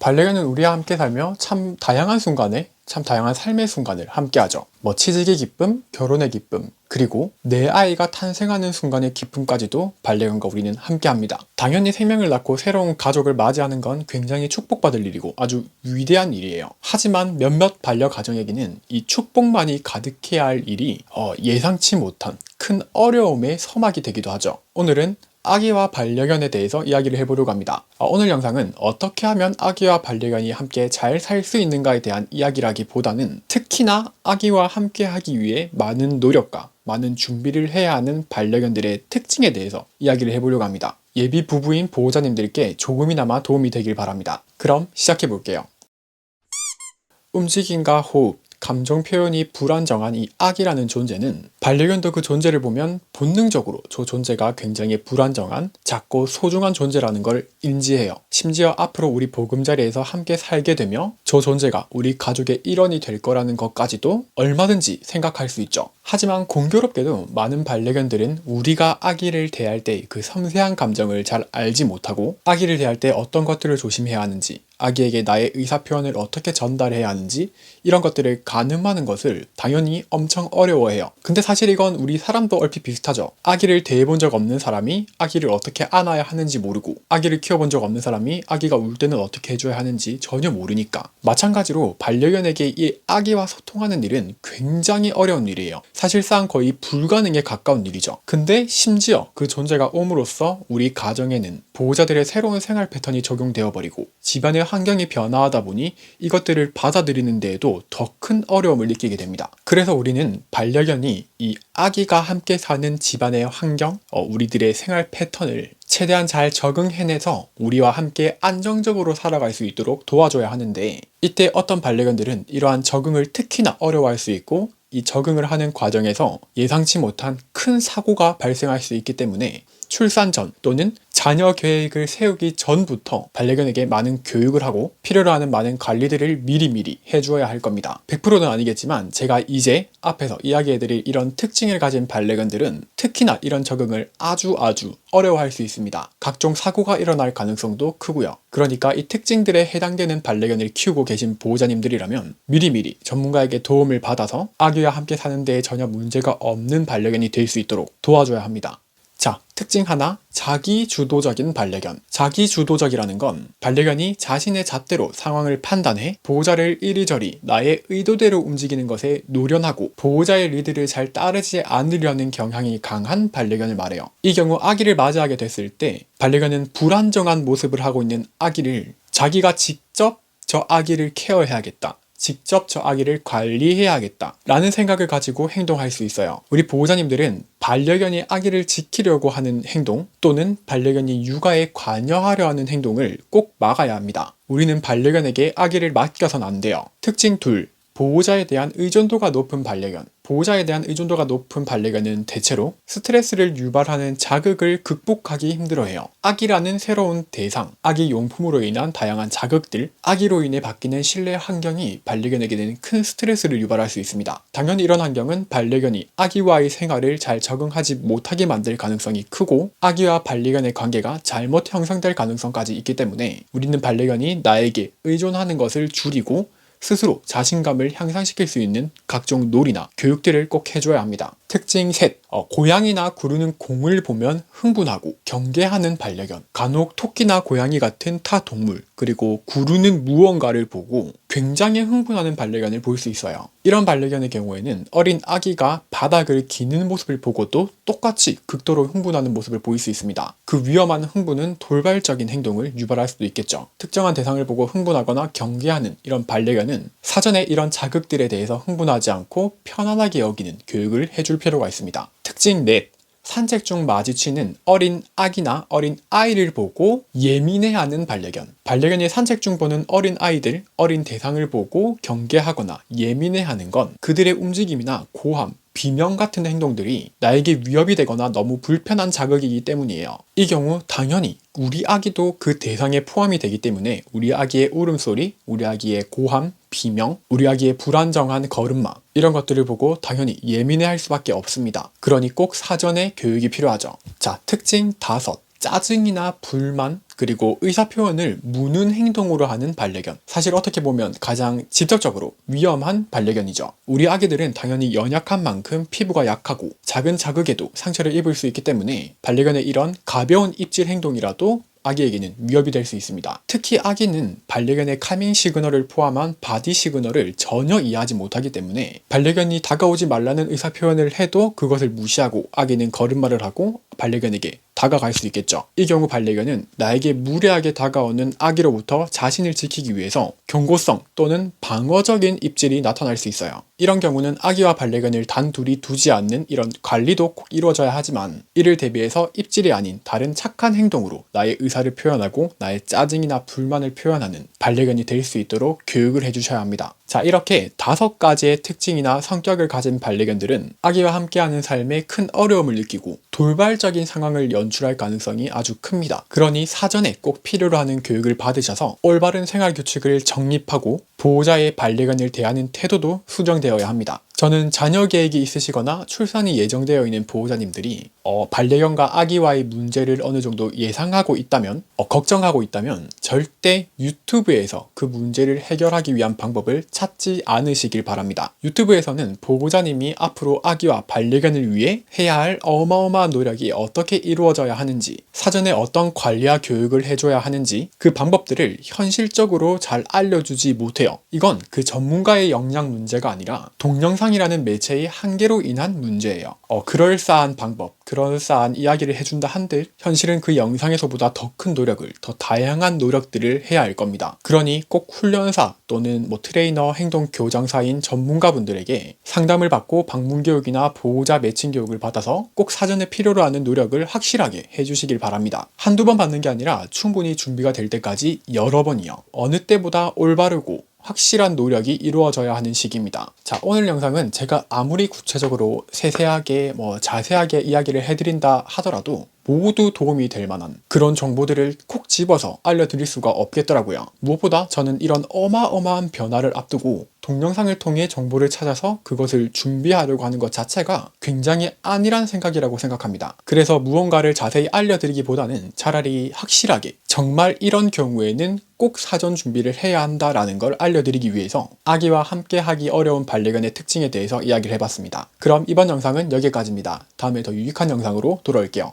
반려견은 우리와 함께 살며 참 다양한 순간에 참 다양한 삶의 순간을 함께하죠. 취직의 기쁨, 결혼의 기쁨, 그리고 내 아이가 탄생하는 순간의 기쁨까지도 반려견과 우리는 함께합니다. 당연히 생명을 낳고 새로운 가족을 맞이하는 건 굉장히 축복받을 일이고 아주 위대한 일이에요. 하지만 몇몇 반려가정에게는 이 축복만이 가득해야 할 일이 예상치 못한 큰 어려움의 서막이 되기도 하죠. 오늘은 아기와 반려견에 대해서 이야기를 해보려고 합니다. 오늘 영상은 어떻게 하면 아기와 반려견이 함께 잘 살 수 있는가에 대한 이야기라기보다는 특히나 아기와 함께 하기 위해 많은 노력과 많은 준비를 해야 하는 반려견들의 특징에 대해서 이야기를 해보려고 합니다. 예비 부부인 보호자님들께 조금이나마 도움이 되길 바랍니다. 그럼 시작해 볼게요. 움직임과 호흡, 감정 표현이 불안정한 이 아기라는 존재는 반려견도 그 존재를 보면 본능적으로 저 존재가 굉장히 불안정한 작고 소중한 존재라는 걸 인지해요. 심지어 앞으로 우리 보금자리에서 함께 살게 되며 저 존재가 우리 가족의 일원이 될 거라는 것까지도 얼마든지 생각할 수 있죠. 하지만 공교롭게도 많은 반려견들은 우리가 아기를 대할 때 그 섬세한 감정을 잘 알지 못하고 아기를 대할 때 어떤 것들을 조심해야 하는지, 아기에게 나의 의사표현을 어떻게 전달해야 하는지 이런 것들을 가늠하는 것을 당연히 엄청 어려워해요. 근데 사실 이건 우리 사람도 얼핏 비슷하죠. 아기를 대해본 적 없는 사람이 아기를 어떻게 안아야 하는지 모르고 아기를 키워본 적 없는 사람이 아기가 울 때는 어떻게 해줘야 하는지 전혀 모르니까. 마찬가지로 반려견에게 이 아기와 소통하는 일은 굉장히 어려운 일이에요. 사실상 거의 불가능에 가까운 일이죠. 근데 심지어 그 존재가 옴으로써 우리 가정에는 보호자들의 새로운 생활 패턴이 적용되어 버리고 집안의 환경이 변화하다 보니 이것들을 받아들이는 데에도 더 큰 어려움을 느끼게 됩니다. 그래서 우리는 반려견이 이 아기가 함께 사는 집안의 환경, 우리들의 생활 패턴을 최대한 잘 적응해내서 우리와 함께 안정적으로 살아갈 수 있도록 도와줘야 하는데, 이때 어떤 반려견들은 이러한 적응을 특히나 어려워할 수 있고 이 적응을 하는 과정에서 예상치 못한 큰 사고가 발생할 수 있기 때문에 출산 전 또는 자녀 계획을 세우기 전부터 반려견에게 많은 교육을 하고 필요로 하는 많은 관리들을 미리미리 해주어야 할 겁니다. 100%는 아니겠지만 제가 이제 앞에서 이야기해드릴 이런 특징을 가진 반려견들은 특히나 이런 적응을 아주 어려워할 수 있습니다. 각종 사고가 일어날 가능성도 크고요. 그러니까 이 특징들에 해당되는 반려견을 키우고 계신 보호자님들이라면 미리미리 전문가에게 도움을 받아서 아기와 함께 사는 데에 전혀 문제가 없는 반려견이 될 수 있도록 도와줘야 합니다. 자, 특징 하나, 자기주도적인 반려견. 자기주도적이라는 건 반려견이 자신의 잣대로 상황을 판단해 보호자를 이리저리 나의 의도대로 움직이는 것에 노련하고 보호자의 리드를 잘 따르지 않으려는 경향이 강한 반려견을 말해요. 이 경우 아기를 맞이하게 됐을 때 반려견은 불안정한 모습을 하고 있는 아기를 자기가 직접 저 아기를 케어해야겠다, 직접 저 아기를 관리해야겠다 라는 생각을 가지고 행동할 수 있어요. 우리 보호자님들은 반려견이 아기를 지키려고 하는 행동 또는 반려견이 육아에 관여하려 하는 행동을 꼭 막아야 합니다. 우리는 반려견에게 아기를 맡겨서는 안 돼요. 특징 2. 보호자에 대한 의존도가 높은 반려견. 보호자에 대한 의존도가 높은 반려견은 대체로 스트레스를 유발하는 자극을 극복하기 힘들어해요. 아기라는 새로운 대상, 아기 용품으로 인한 다양한 자극들, 아기로 인해 바뀌는 실내 환경이 반려견에게는 큰 스트레스를 유발할 수 있습니다. 당연히 이런 환경은 반려견이 아기와의 생활을 잘 적응하지 못하게 만들 가능성이 크고 아기와 반려견의 관계가 잘못 형성될 가능성까지 있기 때문에 우리는 반려견이 나에게 의존하는 것을 줄이고 스스로 자신감을 향상시킬 수 있는 각종 놀이나 교육들을 꼭 해줘야 합니다. 특징 3. 고양이나 구르는 공을 보면 흥분하고 경계하는 반려견. 간혹 토끼나 고양이 같은 타 동물, 그리고 구르는 무언가를 보고 굉장히 흥분하는 반려견을 볼 수 있어요. 이런 반려견의 경우에는 어린 아기가 바닥을 기는 모습을 보고도 똑같이 극도로 흥분하는 모습을 보일 수 있습니다. 그 위험한 흥분은 돌발적인 행동을 유발할 수도 있겠죠. 특정한 대상을 보고 흥분하거나 경계하는 이런 반려견은 사전에 이런 자극들에 대해서 흥분하지 않고 편안하게 여기는 교육을 해줄 필요가 있습니다. 특징 4. 산책 중 마주치는 어린 아기나 어린 아이를 보고 예민해하는 반려견. 반려견이 산책 중 보는 어린 아이들, 어린 대상을 보고 경계하거나 예민해하는 건 그들의 움직임이나 고함, 비명 같은 행동들이 나에게 위협이 되거나 너무 불편한 자극이기 때문이에요. 이 경우 당연히 우리 아기도 그 대상에 포함이 되기 때문에 우리 아기의 울음소리, 우리 아기의 고함, 비명, 우리 아기의 불안정한 걸음마 이런 것들을 보고 당연히 예민해할 수밖에 없습니다. 그러니 꼭 사전에 교육이 필요하죠. 자, 특징 5. 짜증이나 불만, 그리고 의사표현을 무는 행동으로 하는 반려견. 사실 어떻게 보면 가장 직접적으로 위험한 반려견이죠. 우리 아기들은 당연히 연약한 만큼 피부가 약하고 작은 자극에도 상처를 입을 수 있기 때문에 반려견의 이런 가벼운 입질 행동이라도 아기에게는 위협이 될 수 있습니다. 특히 아기는 반려견의 카밍 시그널을 포함한 바디 시그널을 전혀 이해하지 못하기 때문에 반려견이 다가오지 말라는 의사표현을 해도 그것을 무시하고 아기는 걸음마를 하고 반려견에게 다가갈 수 있겠죠. 이 경우 반려견은 나에게 무례하게 다가오는 아기로부터 자신을 지키기 위해서 경고성 또는 방어적인 입질이 나타날 수 있어요. 이런 경우는 아기와 반려견을 단둘이 두지 않는 이런 관리도 꼭 이루어져야 하지만 이를 대비해서 입질이 아닌 다른 착한 행동으로 나의 의사를 표현하고 나의 짜증이나 불만을 표현하는 반려견이 될 수 있도록 교육을 해주셔야 합니다. 자, 이렇게 5가지의 특징이나 성격을 가진 반려견들은 아기와 함께하는 삶에 큰 어려움을 느끼고 돌발적인 상황을 연출할 가능성이 아주 큽니다. 그러니 사전에 꼭 필요로 하는 교육을 받으셔서 올바른 생활 규칙을 정립하고 보호자의 반려견을 대하는 태도도 수정되어야 합니다. 저는 자녀 계획이 있으시거나 출산이 예정되어 있는 보호자님들이 반려견과 아기와의 문제를 어느 정도 예상하고 있다면, 걱정하고 있다면 절대 유튜브에서 그 문제를 해결하기 위한 방법을 찾지 않으시길 바랍니다. 유튜브에서는 보호자님이 앞으로 아기와 반려견을 위해 해야 할 어마어마한 노력이 어떻게 이루어져야 하는지, 사전에 어떤 관리와 교육을 해줘야 하는지 그 방법들을 현실적으로 잘 알려주지 못해요. 이건 그 전문가의 역량 문제가 아니라 동영상이라는 매체의 한계로 인한 문제예요. 그럴싸한 방법, 그럴싸한 이야기를 해준다 한들 현실은 그 영상에서보다 더 큰 노력을, 더 다양한 노력들을 해야 할 겁니다. 그러니 꼭 훈련사 또는 트레이너, 행동 교정사인 전문가분들에게 상담을 받고 방문 교육이나 보호자 매칭 교육을 받아서 꼭 사전에 필요로 하는 노력을 확실하게 해주시길 바랍니다. 한두 번 받는 게 아니라 충분히 준비가 될 때까지 여러 번이요. 어느 때보다 올바르고 확실한 노력이 이루어져야 하는 시기입니다. 자, 오늘 영상은 제가 아무리 구체적으로 세세하게 자세하게 이야기를 해드린다 하더라도 모두 도움이 될 만한 그런 정보들을 콕 집어서 알려드릴 수가 없겠더라고요. 무엇보다 저는 이런 어마어마한 변화를 앞두고 동영상을 통해 정보를 찾아서 그것을 준비하려고 하는 것 자체가 굉장히 안일한 생각이라고 생각합니다. 그래서 무언가를 자세히 알려드리기보다는 차라리 확실하게 정말 이런 경우에는 꼭 사전 준비를 해야 한다라는 걸 알려드리기 위해서 아기와 함께 하기 어려운 반려견의 특징에 대해서 이야기를 해봤습니다. 그럼 이번 영상은 여기까지입니다. 다음에 더 유익한 영상으로 돌아올게요.